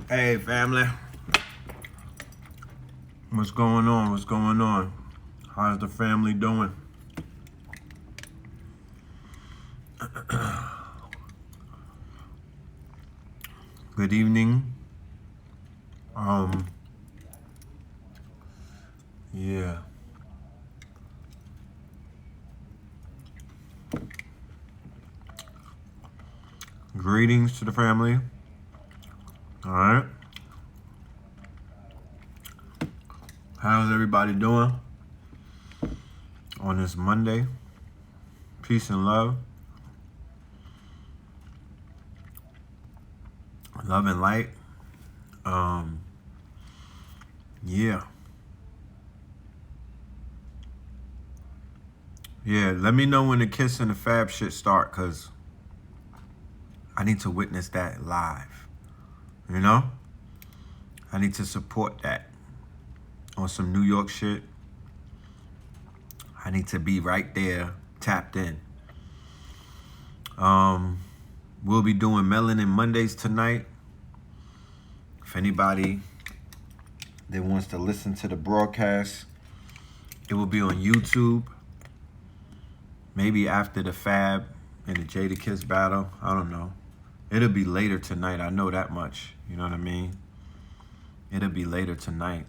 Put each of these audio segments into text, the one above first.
Hey, family. What's going on? What's going on? How's the family doing? Good evening. Yeah. Greetings to the family. All right. How's everybody doing on this Monday? Peace and love. Love and light. Yeah. Yeah, let me know when the Kiss and the Fab shit start, because I need to witness that live. You know? I need to support that on some New York shit. I need to be right there, tapped in. We'll be doing Melanin Mondays tonight. If anybody that wants to listen to the broadcast, it will be on YouTube. Maybe after the Fab and the Jadakiss battle. I don't know. It'll be later tonight. I know that much. You know what I mean? It'll be later tonight.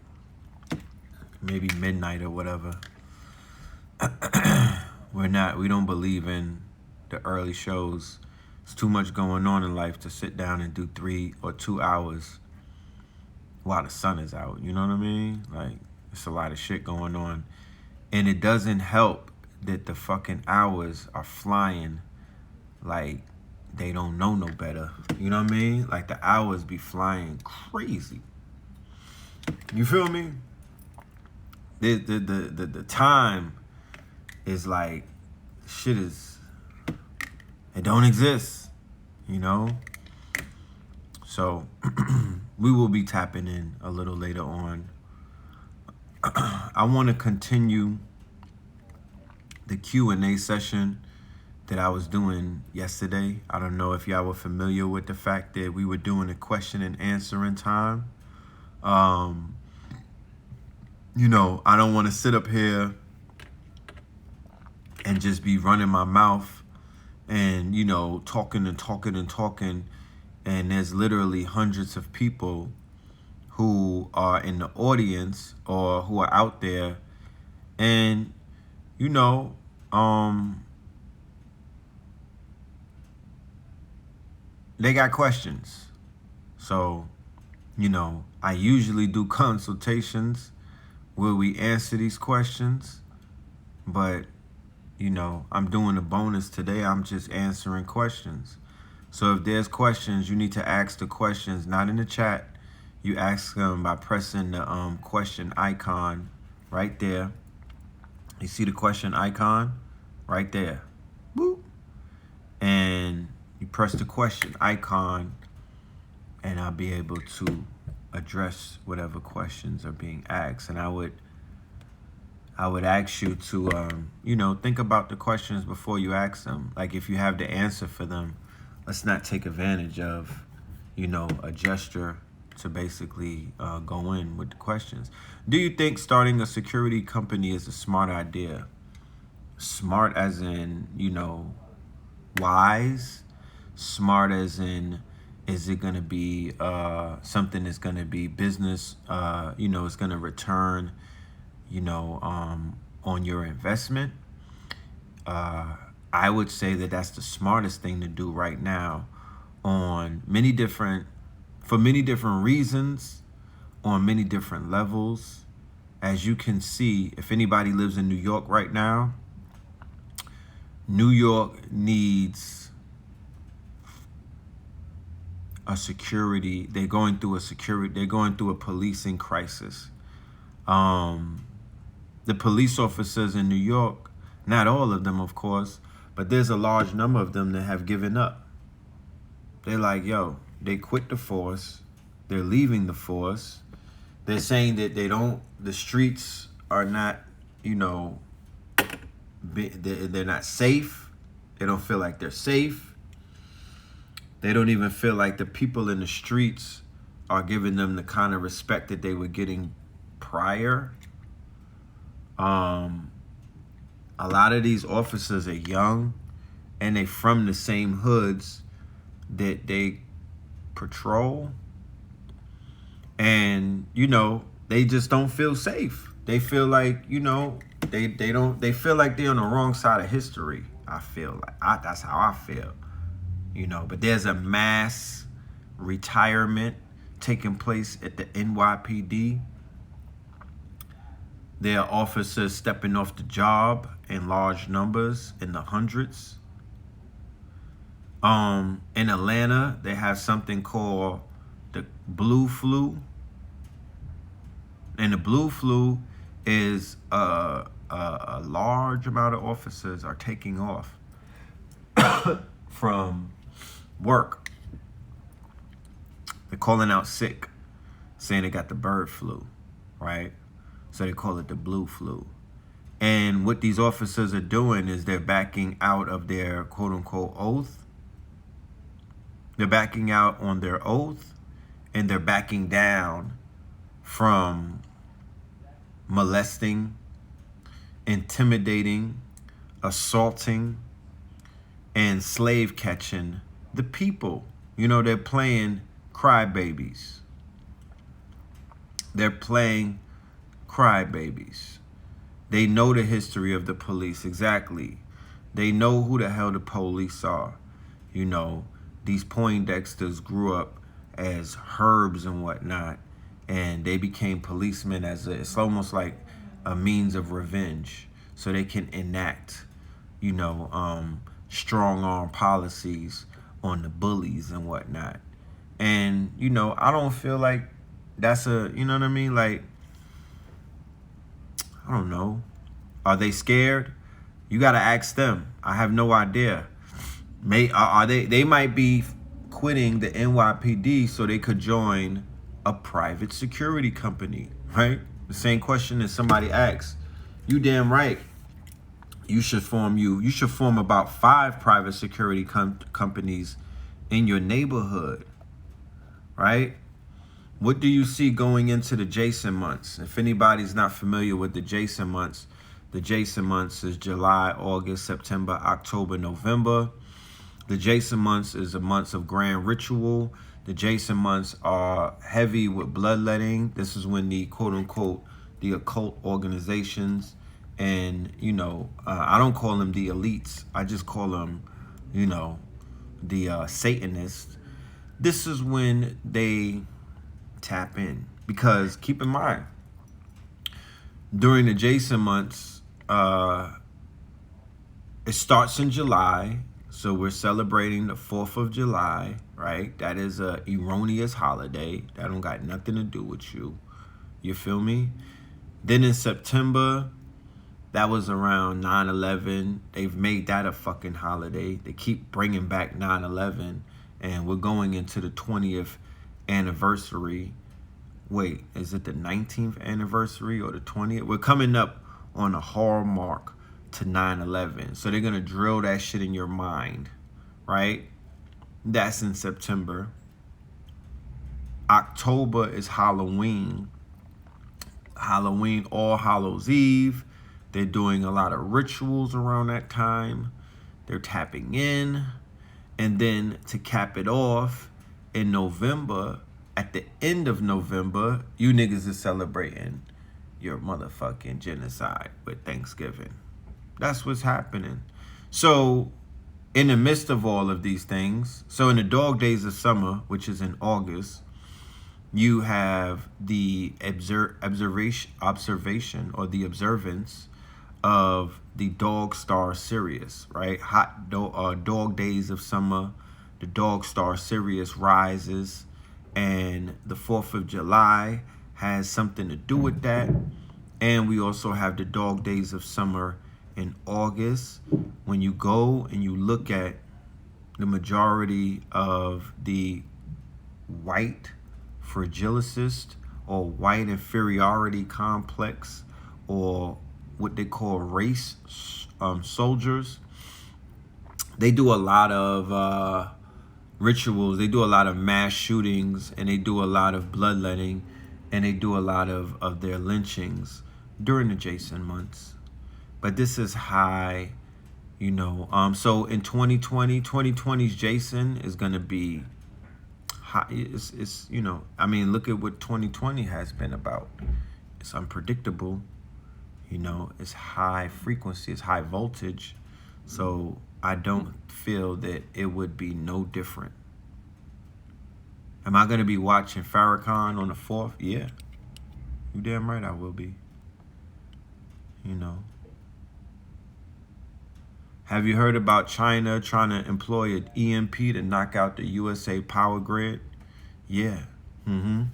Maybe midnight or whatever. We don't believe in the early shows. It's too much going on in life to sit down and do 3 or 2 hours while the sun is out. You know what I mean? Like, it's a lot of shit going on. And it doesn't help that the fucking hours are flying like they don't know no better. You know what I mean? Like, the hours be flying crazy. You feel me? The time is like, shit is, it don't exist, you know? So we will be tapping in a little later on. I want to continue the Q&A session that I was doing yesterday. I don't know if y'all were familiar with the fact that we were doing a question and answering time. You know, I don't want to sit up here and just be running my mouth and, you know, talking. And there's literally hundreds of people who are in the audience or who are out there. And, you know, they got questions. So, you know, I usually do consultations where we answer these questions. But, you know, I'm doing a bonus today. I'm just answering questions. So if there's questions, you need to ask the questions, not in the chat. You ask them by pressing the question icon right there. You see the question icon right there. Boop. And you press the question icon, and I'll be able to address whatever questions are being asked. And I would ask you to, you know, think about the questions before you ask them. Like, if you have the answer for them, let's not take advantage of, you know, a gesture to basically go in with the questions. Do you think starting a security company is a smart idea? Smart as in, you know, wise? Smart as in, is it going to be something that's going to be business, you know, it's going to return, you know, on your investment? I would say that that's the smartest thing to do right now for many different reasons, on many different levels. As you can see, if anybody lives in New York right now, New York needs a security. They're going through a policing crisis. The police officers in New York, not all of them, of course, but there's a large number of them that have given up. They're like, yo, they quit the force. They're leaving the force. They're saying that the streets are not, you know, they're not safe. They don't feel like they're safe. They don't even feel like the people in the streets are giving them the kind of respect that they were getting prior. A lot of these officers are young, and they from the same hoods that they patrol, and they just don't feel safe. They feel like they feel like they're on the wrong side of history. I feel like that's how I feel. But there's a mass retirement taking place at the NYPD. There are officers stepping off the job in large numbers, in the hundreds. In Atlanta, they have something called the blue flu. And the blue flu is a large amount of officers are taking off from work. They're calling out sick, saying they got the bird flu, right? So they call it the blue flu. And what these officers are doing is they're backing out of their quote unquote oath. They're backing out on their oath, and they're backing down from molesting, intimidating, assaulting, and slave catching the people. They're playing crybabies. They're playing crybabies. They know the history of the police exactly. They know who the hell the police are. These Poindexters grew up as herbs and whatnot, and they became policemen it's almost like a means of revenge, so they can enact, strong arm policies on the bullies and whatnot. And I don't feel like that's like, I don't know. Are they scared? You got to ask them. I have no idea. They might be quitting the NYPD so they could join a private security company, right? The same question that somebody asked. You damn right. You should form about 5 private security companies in your neighborhood, right? What do you see going into the Jason months? If anybody's not familiar with the Jason months is July, August, September, October, November. The Jason months is the months of grand ritual. The Jason months are heavy with bloodletting. This is when the quote unquote the occult organizations and I don't call them the elites. I just call them the Satanists. This is when they tap in, because keep in mind, during the Jason months, it starts in July. So we're celebrating the 4th of July, right? That is a erroneous holiday. That don't got nothing to do with you. You feel me? Then in September, that was around 9/11. They've made that a fucking holiday. They keep bringing back 9/11. And we're going into the 20th anniversary. Wait, is it the 19th anniversary or the 20th? We're coming up on a hallmark to 9/11. So they're going to drill that shit in your mind, right? That's in September. October is Halloween. All Hallows Eve. They're doing a lot of rituals around that time. They're tapping in. And then to cap it off, in November, at the end of November, you niggas is celebrating your motherfucking genocide with Thanksgiving. That's what's happening. So in the midst of all of these things, so in the dog days of summer, which is in August, you have the observation or the observance of the dog star Sirius, right? Dog days of summer, the dog star Sirius rises, and the 4th of July has something to do with that. And we also have the dog days of summer in August. When you go and you look at the majority of the white fragilicist or white inferiority complex, or what they call race soldiers, they do a lot of rituals. They do a lot of mass shootings, and they do a lot of bloodletting, and they do a lot of their lynchings during the Jason months. But this is high, you know. So in 2020's Jason is gonna be high. It's you know, I mean, look at what 2020 has been about. It's unpredictable, you know. It's high frequency. It's high voltage. So I don't feel that it would be no different. Am I going to be watching Farrakhan on the 4th? Yeah. You damn right I will be. You know. Have you heard about China trying to employ an EMP to knock out the USA power grid? Yeah. You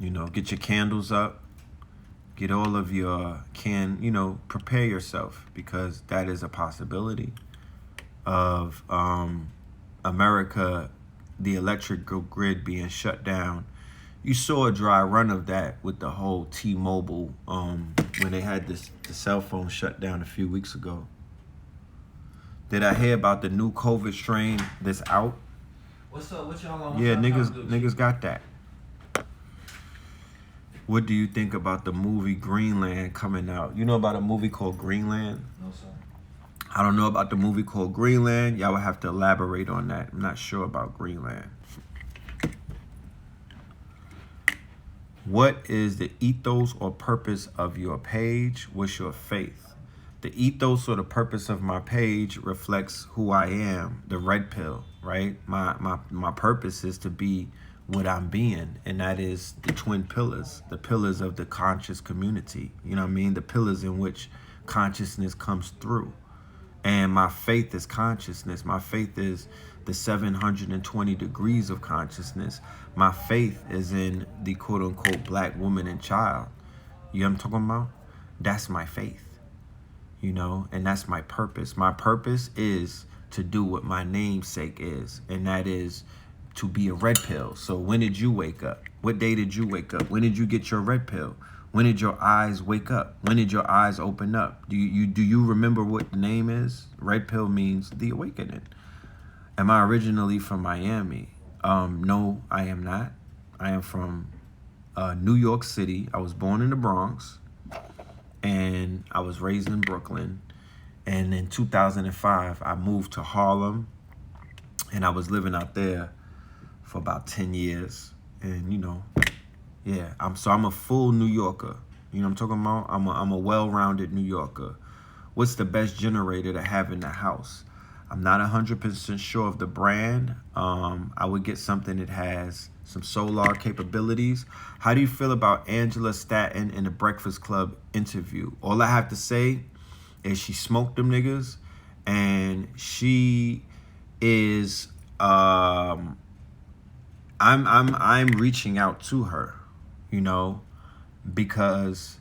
know, get your candles up. Get all of your you know, prepare yourself, because that is a possibility of America, the electric grid being shut down. You saw a dry run of that with the whole T-Mobile when they had the cell phone shut down a few weeks ago. Did I hear about the new COVID strain that's out? What's up? What y'all on? Yeah, niggas got that. What do you think about the movie Greenland coming out? You know about a movie called Greenland? No, sir. I don't know about the movie called Greenland. Y'all would have to elaborate on that. I'm not sure about Greenland. What is the ethos or purpose of your page? What's your faith? The ethos or the purpose of my page reflects who I am, the red pill, right? My purpose is to be what I'm being, and that is the twin pillars, the pillars of the conscious community. You know what I mean? The pillars in which consciousness comes through. And my faith is consciousness. My faith is the 720 degrees of consciousness. My faith is in the quote unquote black woman and child. You know what I'm talking about? That's my faith, you know, and that's my purpose. My purpose is to do what my namesake is, and that is to be a red pill. So when did you wake up? What day did you wake up? When did you get your red pill? When did your eyes wake up? When did your eyes open up? Do you remember what the name is? Red pill means the awakening. Am I originally from Miami? No, I am not. I am from New York City. I was born in the Bronx, and I was raised in Brooklyn. And in 2005, I moved to Harlem, and I was living out there for about 10 years. And, you know, yeah, I'm a full New Yorker. You know what I'm talking about? I'm a well-rounded New Yorker. What's the best generator to have in the house? I'm not 100% sure of the brand. I would get something that has some solar capabilities. How do you feel about Angela Stanton in the Breakfast Club interview? All I have to say is she smoked them niggas, and she is I'm reaching out to her, you know, because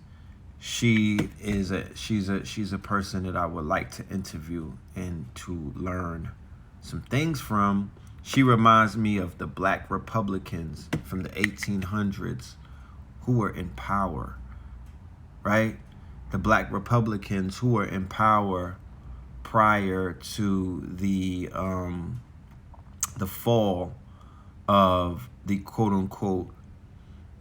she's a person that I would like to interview and to learn some things from. She reminds me of the black Republicans from the 1800s who were in power, right? The black Republicans who were in power prior to the fall of the quote-unquote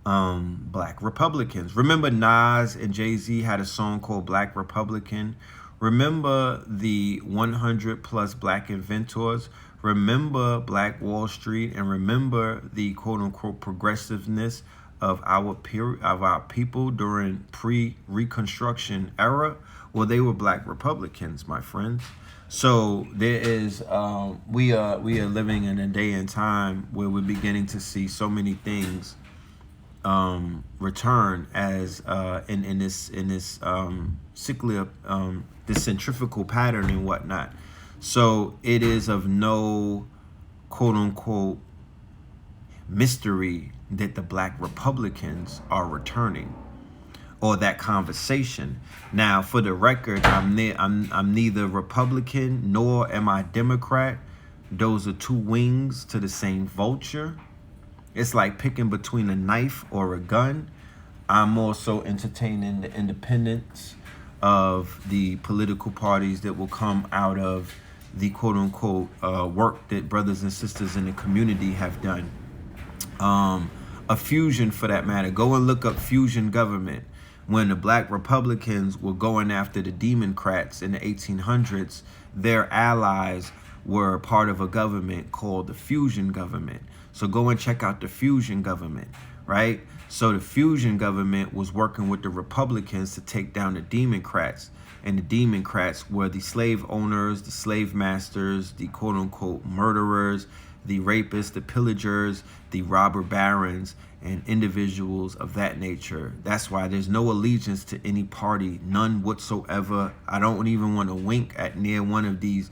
black Republicans. Remember Nas and Jay-Z had a song called Black Republican? Remember the 100 plus black inventors? Remember Black Wall Street? And remember the quote-unquote progressiveness of our people during pre-Reconstruction era? Well, they were black Republicans, my friends. So there is, we are living in a day and time where we're beginning to see so many things return as in this cyclic, this centrifugal pattern and whatnot. So it is of no quote unquote mystery that the black Republicans are returning, or that conversation. Now, for the record, I'm neither Republican nor am I Democrat. Those are two wings to the same vulture. It's like picking between a knife or a gun. I'm also entertaining the independence of the political parties that will come out of the quote unquote work that brothers and sisters in the community have done. A fusion, for that matter. Go and look up fusion government. When the black Republicans were going after the Democrats in the 1800s, their allies were part of a government called the fusion government. So go and check out the fusion government, right? So the fusion government was working with the Republicans to take down the Democrats. And the Democrats were the slave owners, the slave masters, the quote unquote murderers, the rapists, the pillagers, the robber barons, and individuals of that nature. That's why there's no allegiance to any party, none whatsoever. I don't even want to wink at near one of these.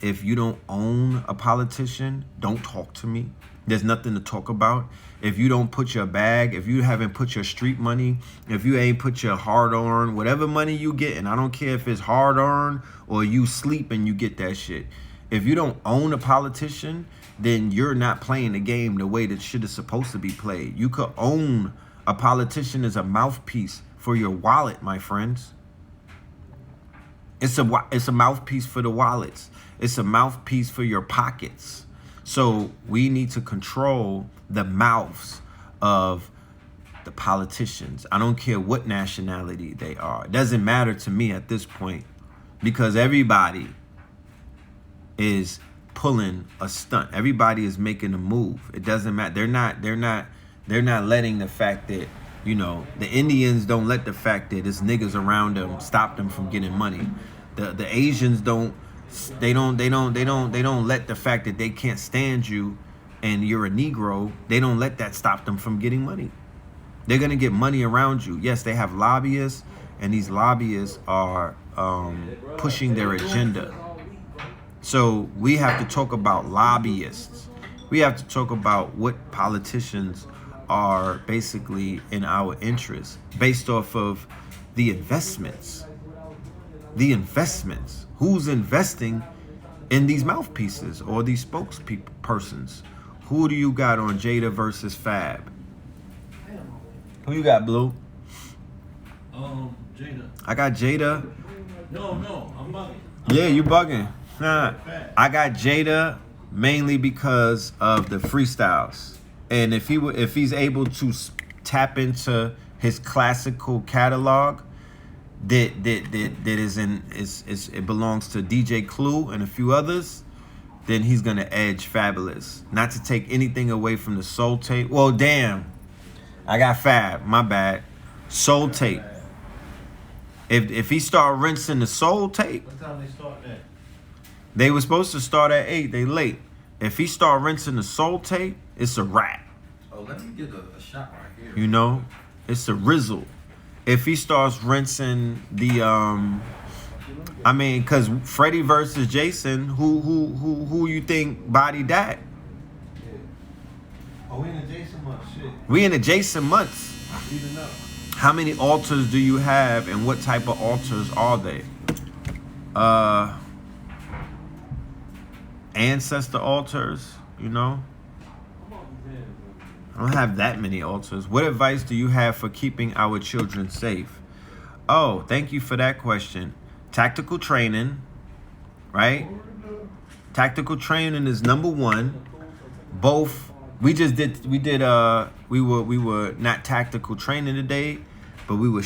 If you don't own a politician, don't talk to me. There's nothing to talk about. If you don't put your bag, if you haven't put your street money, if you ain't put your hard-earned, whatever money you get, and I don't care if it's hard-earned or you sleep and you get that shit. If you don't own a politician, then you're not playing the game the way that shit is supposed to be played. You could own a politician as a mouthpiece for your wallet, my friends. It's a mouthpiece for the wallets. It's a mouthpiece for your pockets. So we need to control the mouths of the politicians. I don't care what nationality they are. It doesn't matter to me at this point, because everybody is pulling a stunt. Everybody is making a move. It doesn't matter. They're not letting the fact that, you know, the Indians don't let the fact that there's niggas around them stop them from getting money. The Asians don't let the fact that they can't stand you and you're a Negro, they don't let that stop them from getting money. They're going to get money around you. Yes, they have lobbyists, and these lobbyists are pushing their agenda. So we have to talk about lobbyists. We have to talk about what politicians are basically in our interest based off of the investments. The investments. Who's investing in these mouthpieces or these spokespersons? Who do you got on Jada versus Fab? Who you got, Blue? Jada. I got Jada. No, I'm bugging. Yeah, you bugging. Nah, I got Jada mainly because of the freestyles, and if he's able to tap into his classical catalog, that it belongs to DJ Clue and a few others, then he's gonna edge Fabulous. Not to take anything away from the Soul Tape. Well, damn, I got Fab. My bad. Soul Tape. If he start rinsing the Soul Tape. What time they start that? They were supposed to start at 8. They late. If he start rinsing the Soul Tape, it's a wrap. Oh, let me get a shot right here. You know, it's a rizzle. If he starts rinsing the because Freddie versus Jason, who you think bodied that? Yeah. Oh, we in the Jason month. Shit. We in the Jason months. Even up. How many altars do you have, and what type of altars are they? Ancestor altars, you know? I don't have that many altars. What advice do you have for keeping our children safe? Oh, thank you for that question. Tactical training, right? Tactical training is number one. Both we were not tactical training today, but we were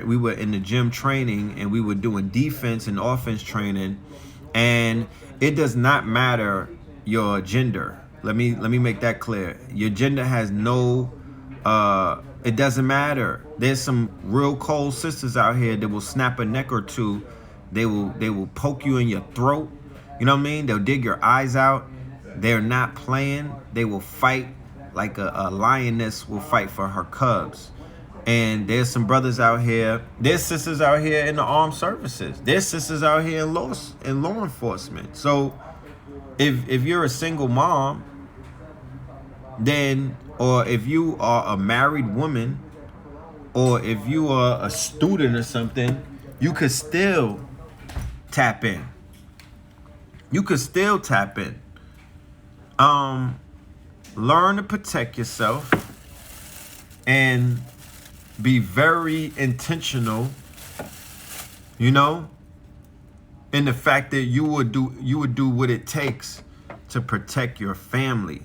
we were in the gym training, and we were doing defense and offense training. And it does not matter your gender. Let me make that clear. Your gender has no it doesn't matter. There's some real cold sisters out here that will snap a neck or two. They will poke you in your throat. You know what I mean? They'll dig your eyes out. They're not playing. They will fight like a lioness will fight for her cubs. And there's some brothers out here. There's sisters out here in the armed services. There's sisters out here in law enforcement. So if you're a single mom, then, or if you are a married woman, or if you are a student or something, you could still tap in. You could still tap in. Learn to protect yourself and be very intentional, you know, And the fact that you would do what it takes to protect your family.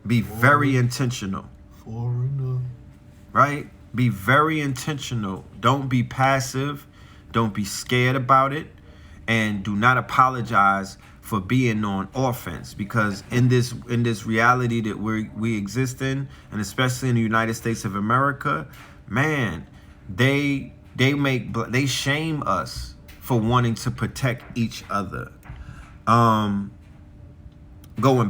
Be very intentional. Foreigner. Right? Be very intentional. Don't be passive. Don't be scared about it. And do not apologize for being on offense, because in this reality that we exist in, and especially in the United States of America, man, they shame us for wanting to protect each other. Going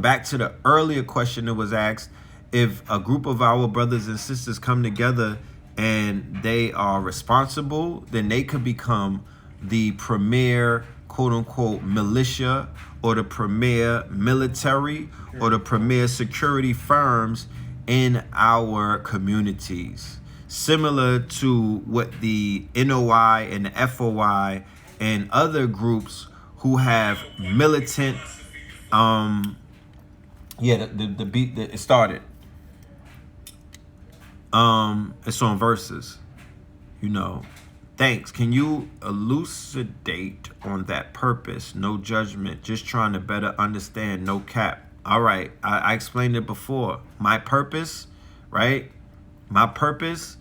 back to the earlier question that was asked, if a group of our brothers and sisters come together and they are responsible, then they could become the premier quote unquote militia, or the premier military, or the premier security firms in our communities. Similar to what the NOI and the FOI and other groups who have militant, the beat that it started. It's on Versus. Thanks. Can you elucidate on that purpose? No judgment. Just trying to better understand. No cap. All right. I explained it before. My purpose, right? My purpose,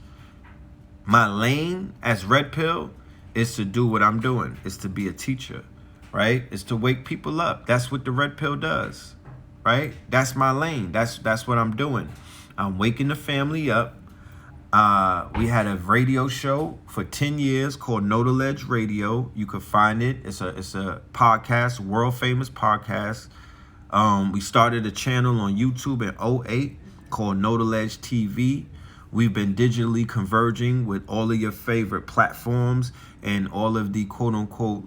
my lane as Red Pill is to do what I'm doing. It's to be a teacher, right? It's to wake people up. That's what the Red Pill does, right? That's my lane. That's what I'm doing. I'm waking the family up. We had a radio show for 10 years called Know the Ledge Radio. You can find it. It's a podcast, world famous podcast. We started a channel on YouTube in 2008 called Know the Ledge TV. We've been digitally converging with all of your favorite platforms and all of the quote unquote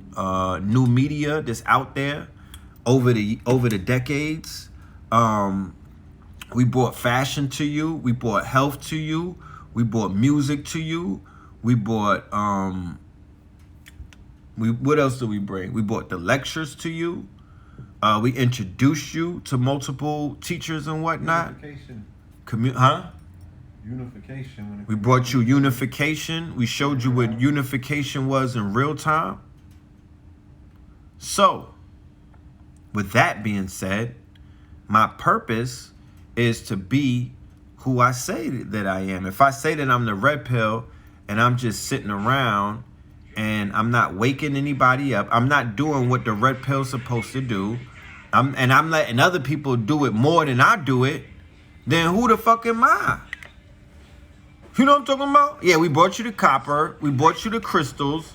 new media that's out there over the decades. We brought fashion to you. We brought health to you. We brought music to you. We brought what else did we bring? We brought the lectures to you. We introduced you to multiple teachers and whatnot. Unification. We brought you unification. We showed you what unification was in real time. So, with that being said, my purpose is to be who I say that I am. If I say that I'm the Red Pill and I'm just sitting around and I'm not waking anybody up, I'm not doing what the Red Pill's supposed to do, I'm letting other people do it more than I do it, then who the fuck am I? You know what I'm talking about? Yeah, we brought you the copper. We brought you the crystals.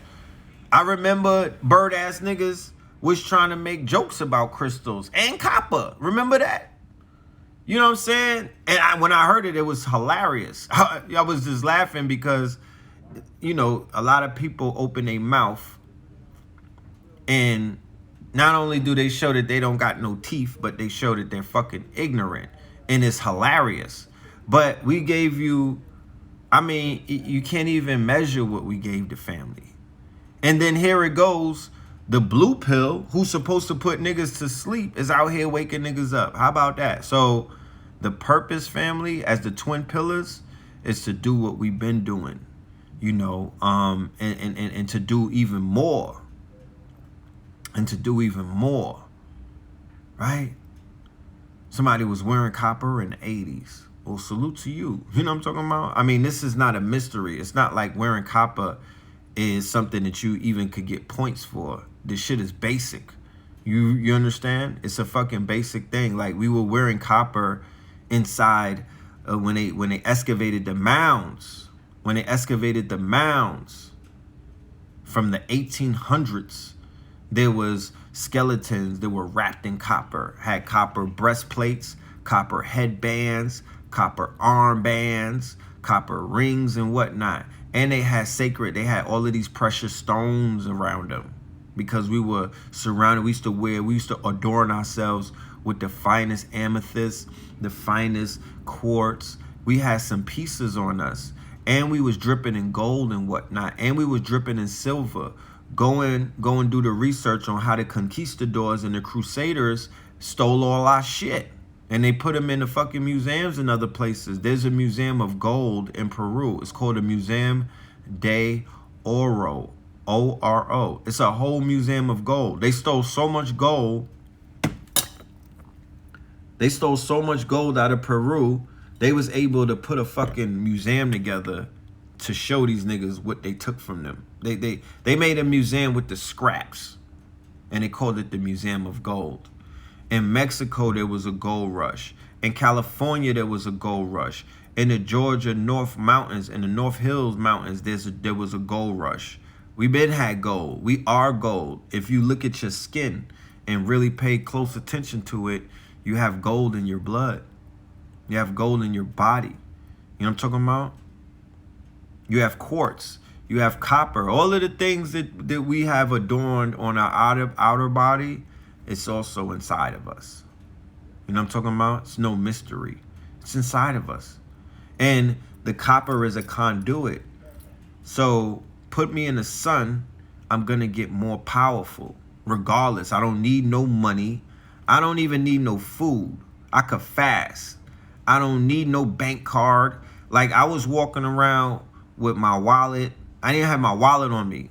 I remember bird ass niggas was trying to make jokes about crystals and copper. Remember that? You know what I'm saying? And when I heard it, it was hilarious. I was just laughing because, a lot of people open their mouth and not only do they show that they don't got no teeth, but they show that they're fucking ignorant. And it's hilarious. But we gave you, you can't even measure what we gave the family. And then here it goes. The blue pill, who's supposed to put niggas to sleep, is out here waking niggas up. How about that? So the purpose, family, as the twin pillars, is to do what we've been doing, and to do even more. And to do even more, right? Somebody was wearing copper in the 80s. Well, salute to you. You know what I'm talking about? This is not a mystery. It's not like wearing copper is something that you even could get points for. This shit is basic. You understand? It's a fucking basic thing. Like, we were wearing copper inside when they excavated the mounds. When they excavated the mounds from the 1800s, there was skeletons that were wrapped in copper, had copper breastplates, copper headbands, copper armbands, copper rings and whatnot. And they had all of these precious stones around them because we were surrounded. We used to adorn ourselves with the finest amethyst, the finest quartz. We had some pieces on us, and we was dripping in gold and whatnot, and we was dripping in silver. Go and do the research on how the conquistadors and the crusaders stole all our shit. And they put them in the fucking museums and other places. There's a museum of gold in Peru. It's called the Museum de Oro. O-R-O. It's a whole museum of gold. They stole so much gold. They stole so much gold out of Peru. They was able to put a fucking museum together to show these niggas what they took from them. They made a museum with the scraps, and they called it the Museum of Gold. In Mexico, there was a gold rush. In California, there was a gold rush. In the Georgia North Mountains, in the North Hills Mountains, there was a gold rush. We been had gold. We are gold. If you look at your skin and really pay close attention to it, you have gold in your blood. You have gold in your body. You know what I'm talking about? You have quartz. You have copper. All of the things that we have adorned on our outer body, it's also inside of us. You know what I'm talking about? It's no mystery. It's inside of us. And the copper is a conduit. So put me in the sun, I'm going to get more powerful. Regardless, I don't need no money. I don't even need no food. I could fast. I don't need no bank card. Like, I was walking around with my wallet. I didn't have my wallet on me.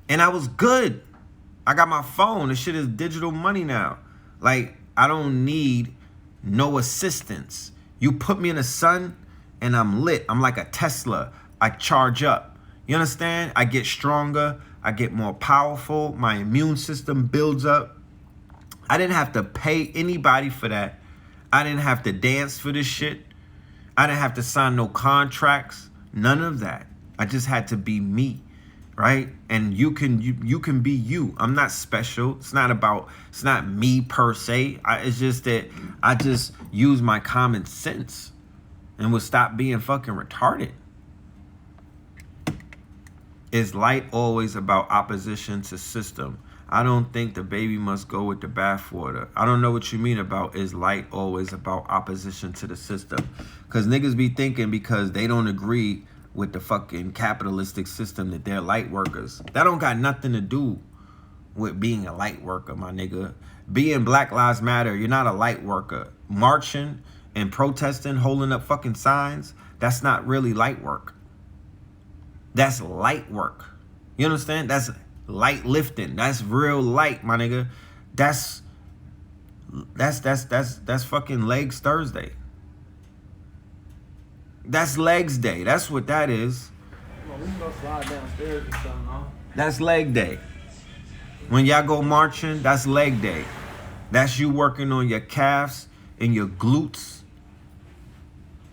And I was good. I got my phone. This shit is digital money now. Like, I don't need no assistance. You put me in the sun and I'm lit. I'm like a Tesla. I charge up. You understand? I get stronger. I get more powerful. My immune system builds up. I didn't have to pay anybody for that. I didn't have to dance for this shit. I didn't have to sign no contracts. None of that. I just had to be me, right? And you can be you. I'm not special. It's not me per se. It's just that I just use my common sense and will stop being fucking retarded. Is light always about opposition to system? I don't think the baby must go with the bathwater. I don't know what you mean about is light always about opposition to the system. Because niggas be thinking because they don't agree with the fucking capitalistic system that they're light workers. That don't got nothing to do with being a light worker, my nigga. Being Black Lives Matter, you're not a light worker. Marching and protesting, holding up fucking signs, that's not really light work. That's light work. You understand? That's light lifting. That's real light, my nigga. That's fucking Legs Thursday. That's Legs Day. That's what that is. Well, we can go slide downstairs or something, huh? That's leg day. When y'all go marching, that's leg day. That's you working on your calves and your glutes.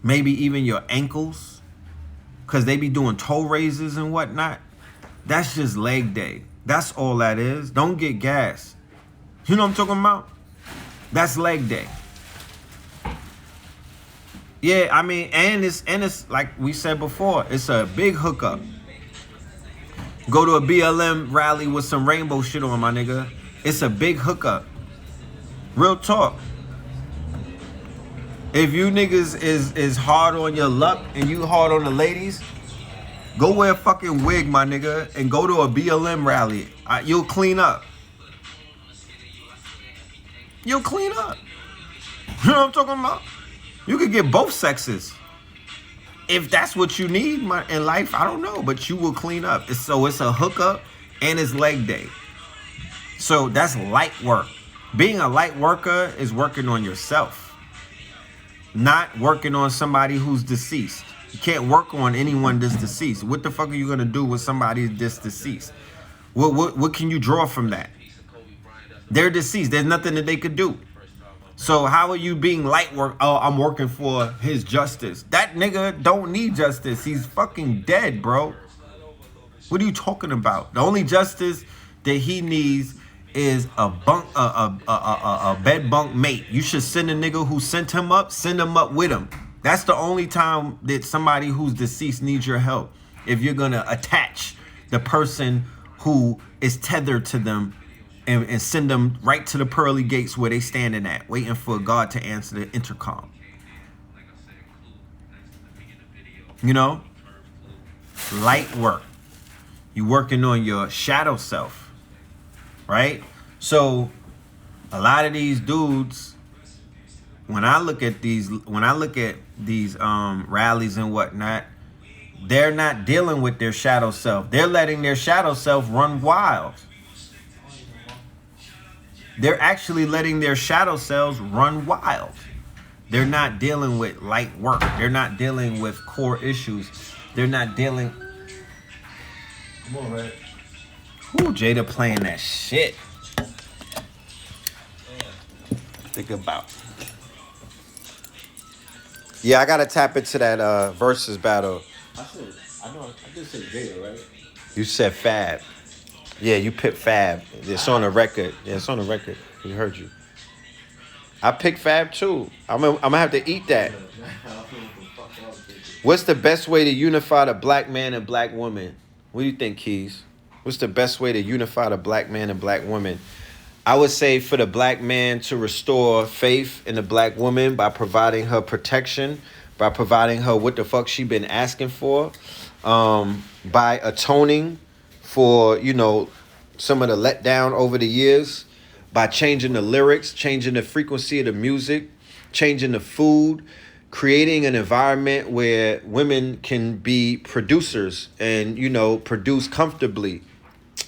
Maybe even your ankles. Because they be doing toe raises and whatnot. That's just leg day. That's all that is. Don't get gas. You know what I'm talking about? That's leg day. Yeah, I mean, and it's like we said before, it's a big hookup. Go to a BLM rally with some rainbow shit on, my nigga. It's a big hookup. Real talk. If you niggas is hard on your luck and you hard on the ladies, go wear a fucking wig, my nigga, and go to a BLM rally. You'll clean up. You'll clean up. You know what I'm talking about? You could get both sexes. If that's what you need in life, I don't know, but you will clean up. So it's a hookup and it's leg day. So that's light work. Being a light worker is working on yourself, not working on somebody who's deceased. You can't work on anyone that's deceased. What the fuck are you gonna do with somebody that's deceased? What can you draw from that? They're deceased. There's nothing that they could do. So how are you being light work? Oh, I'm working for his justice. That nigga don't need justice. He's fucking dead, bro. What are you talking about? The only justice that he needs is a bed bunk mate. You should send a nigga who sent him up with him. That's the only time that somebody who's deceased needs your help. If you're gonna attach the person who is tethered to them and send them right to the pearly gates where they standing at, waiting for God to answer the intercom. You know? Light work. You working on your shadow self. Right? So a lot of these dudes, when I look at these rallies and whatnot, they're not dealing with their shadow self. They're letting their shadow self run wild. They're actually letting their shadow selves run wild. They're not dealing with light work. They're not dealing with core issues. They're not dealing. Come on, man. Ooh, Jada playing that shit. Think about. Yeah, I gotta tap into that versus battle. I just said Jada, right? You said Fab. Yeah, you picked Fab. It's on the record. Yeah, it's on the record. He heard you. I picked Fab too. I'm gonna have to eat that. What's the best way to unify the black man and black woman? What do you think, Keys? What's the best way to unify the black man and black woman? I would say for the black man to restore faith in the black woman by providing her protection, by providing her what the fuck she been asking for, by atoning for, you know, some of the letdown over the years, by changing the lyrics, changing the frequency of the music, changing the food, creating an environment where women can be producers and, you know, produce comfortably.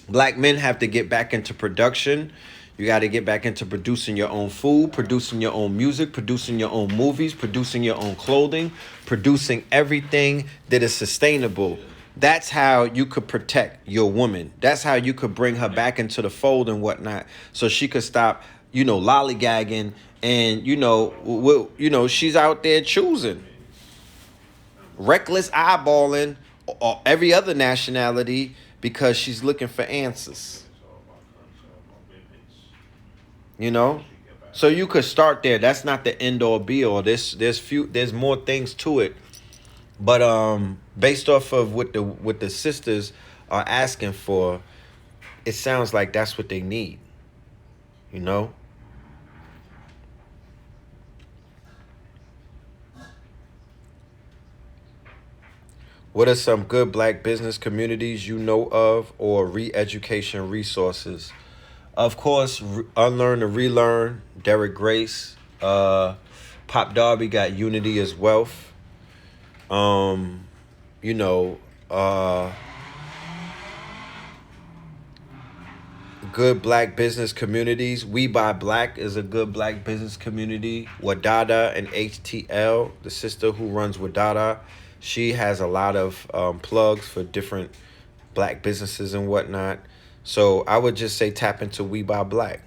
Black men have to get back into production. You got to get back into producing your own food, producing your own music, producing your own movies, producing your own clothing, producing everything that is sustainable. That's how you could protect your woman. That's how you could bring her back into the fold and whatnot, so she could stop, you know, lollygagging and, you know, she's out there choosing, reckless eyeballing or every other nationality because she's looking for answers. You know, so you could start there. That's not the end all be all. There's more things to it, but based off of what the sisters are asking for, it sounds like that's what they need. You know. What are some good black business communities you know of or re-education resources? Of course, Unlearn to Relearn, Derek Grace. Pop Darby got Unity as Wealth. You know, good black business communities. We Buy Black is a good black business community. Wadada and HTL, the sister who runs Wadada, she has a lot of plugs for different black businesses and whatnot. So I would just say tap into We Buy Black.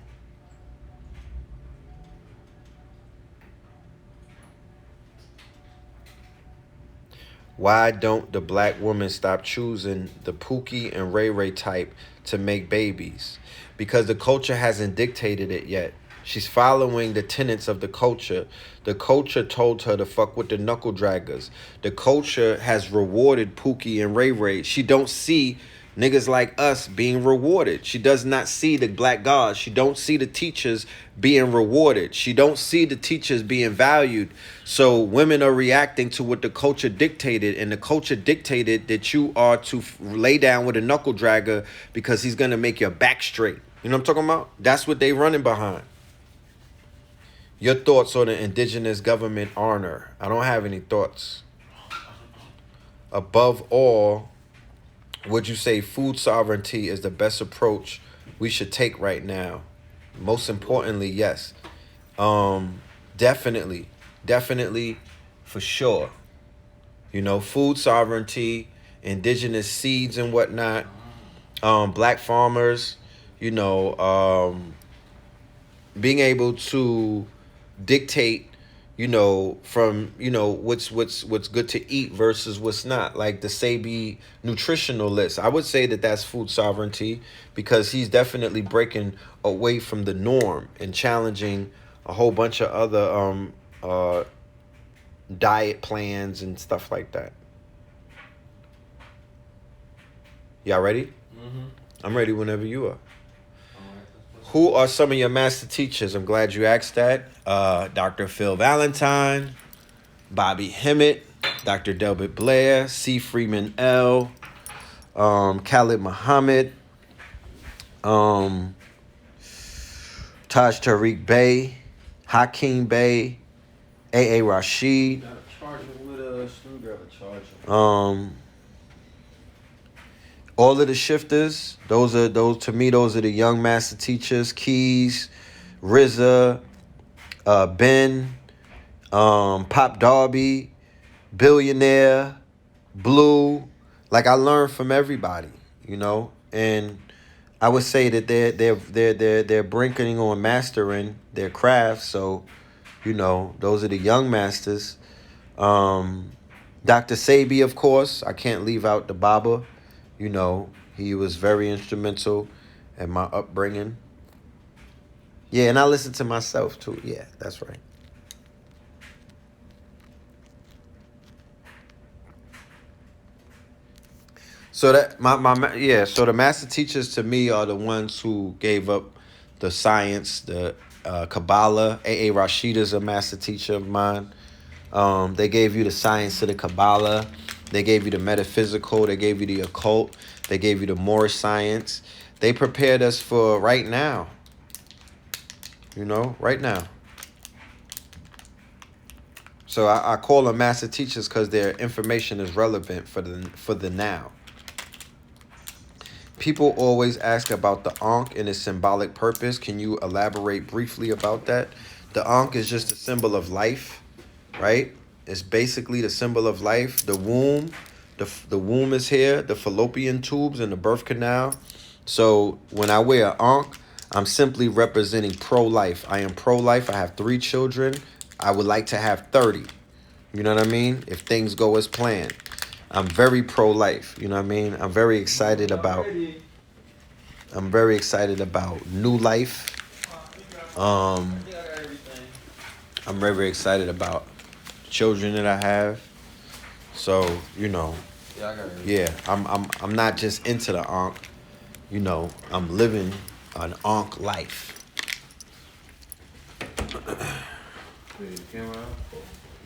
Why don't the black woman stop choosing the Pookie and Ray Ray type to make babies? Because the culture hasn't dictated it yet. She's following the tenets of the culture. The culture told her to fuck with the knuckle draggers. The culture has rewarded Pookie and Ray Ray. She don't see niggas like us being rewarded. She does not see the black gods. She don't see the teachers being rewarded. She don't see the teachers being valued. So women are reacting to what the culture dictated, and the culture dictated that you are to lay down with a knuckle dragger because he's going to make your back straight. You know what I'm talking about? That's what they running behind. Your thoughts on the indigenous government honor? I don't have any thoughts. Above all, would you say food sovereignty is the best approach we should take right now? Most importantly, yes. Definitely, for sure. You know, food sovereignty, indigenous seeds and whatnot, black farmers, you know, being able to dictate, you know, from, you know, what's good to eat versus what's not, like the Sabi nutritional list. I would say that that's food sovereignty, because he's definitely breaking away from the norm and challenging a whole bunch of other diet plans and stuff like that. Y'all ready? Mm-hmm. I'm ready whenever you are. Who are some of your master teachers? I'm glad you asked that. Dr. Phil Valentine, Bobby Hemmett, Dr. Delbert Blair, C. Freeman L., Khalid Muhammad, Taj Tariq Bey, Hakeem Bey, A.A. Rashid, Got a charger with a screwdriver charger. All of the shifters, those to me, those are the young master teachers. Keys, RZA, Ben, Pop Darby, Billionaire, Blue. Like, I learned from everybody, you know, and I would say that they're brinking on mastering their craft. So, you know, those are the young masters. Dr. Sabi, of course, I can't leave out the Baba. You know, he was very instrumental in my upbringing. Yeah, and I listen to myself too. Yeah, that's right. So that so the master teachers to me are the ones who gave up the science, the Kabbalah. A Rashid is a master teacher of mine. They gave you the science of the Kabbalah. They gave you the metaphysical. They gave you the occult. They gave you the Moorish science. They prepared us for right now. You know, right now. So I call them master teachers because their information is relevant for the now. People always ask about the Ankh and its symbolic purpose. Can you elaborate briefly about that? The Ankh is just a symbol of life, right? It's basically the symbol of life. The womb, the womb is here, the fallopian tubes and the birth canal. So when I wear an Ankh, I'm simply representing pro-life. I am pro-life. I have 3 children. I would like to have 30. You know what I mean? If things go as planned. I'm very pro-life. You know what I mean? I'm very excited about new life. I'm very excited about children that I have. So, you know, yeah, I'm not just into the Ankh. You know, I'm living an Ankh life.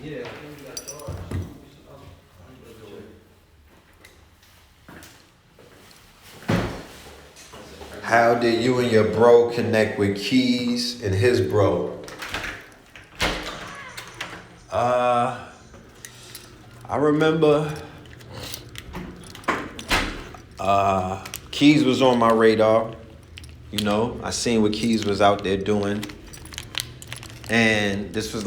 Yeah. How did you and your bro connect with Keys and his bro? I remember Keys was on my radar. You know, I seen what Keys was out there doing. And this was